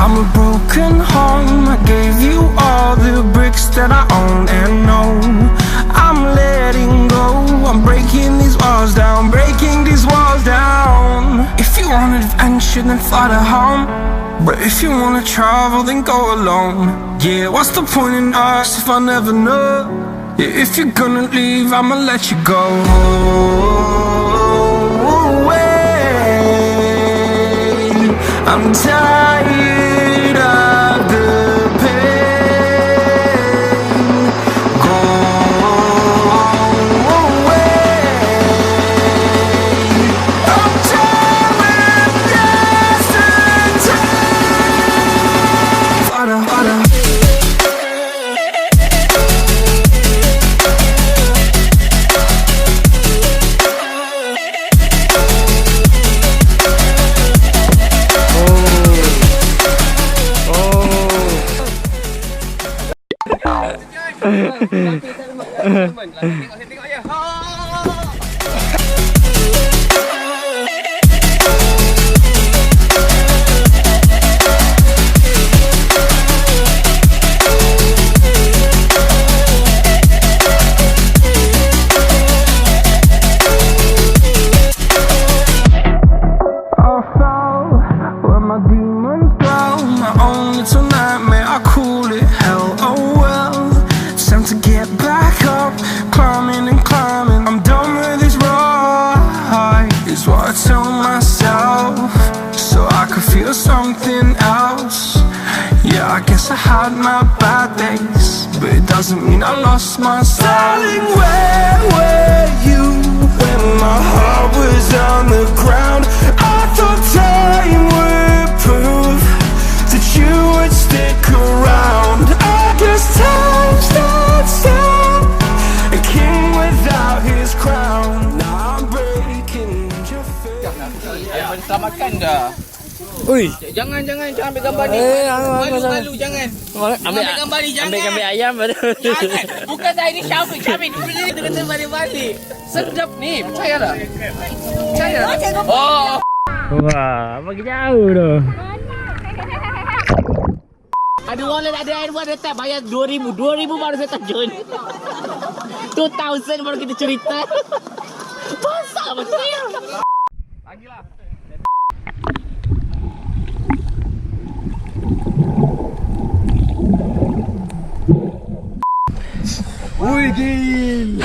I'm a broken home. I gave you all the bricks that I own and know. I'm letting go. I'm breaking these walls down, breaking these walls down. If you want adventure, then fly to home. But if you wanna travel, then go alone. Yeah, what's the point in us if I never know? Yeah, if you're gonna leave, I'ma let you go. I'm tired of the pain. Go away. I'm tired of yesterday. Harder, harder. Tengok je. I guess I had my bad days, but it doesn't mean I lost my style. Darling, where were you when my heart was on the ground? I thought time would prove that you would stick around. I guess time stands still, a king without his crown. Now I'm breaking your face. Selamatkan dah. Ui, Jangan ambil gambar ni. Malu jangan. Ambil gambar ni jangan. Ambil ayam baru. Jangan. Bukan saya ni Syafiq. Dia kata balik-balik. Sedap ni, percayalah. Percayalah. Oh. Wah, bagi jauh tu. Ada wallet, ada air buat letak bayar 2,000 baru saya terjun. 2,000 baru kita cerita. Masak betul. Bagilah. Wih, gil.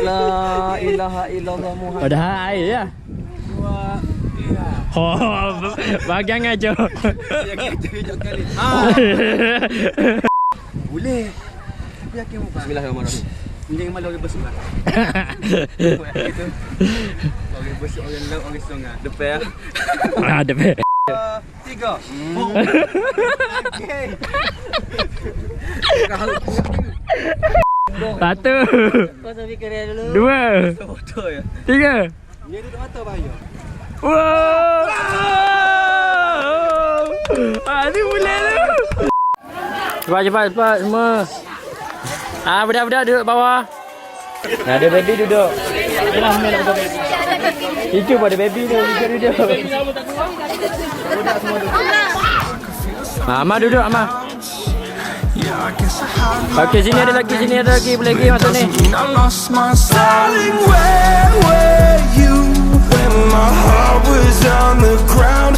La ilaha illallah Muhammad. Ada air ya? Oh, bagian aja. Boleh. Tapi yakin bukan. Bismillahirrahmanirrahim. Ini malu orang besar. Orang besar, orang laut, orang sungai. Depan. Ah, depan. 3. Okey. Satu. Kau sambil kerja dulu. 2. Betul ya. 3. Dia duduk atas bahaya. Wow. Ni boleh tu. Cepat semua. Budak-budak duduk bawah. Nah, ada baby duduk. Yalah, Mel duduk. Itu pun ada baby tu, duduk. Budak semua duduk. Amah duduk, Amah. Okey, sini ada lagi, boleh pergi masuk ni. Darling, where were you when my heart was on the ground?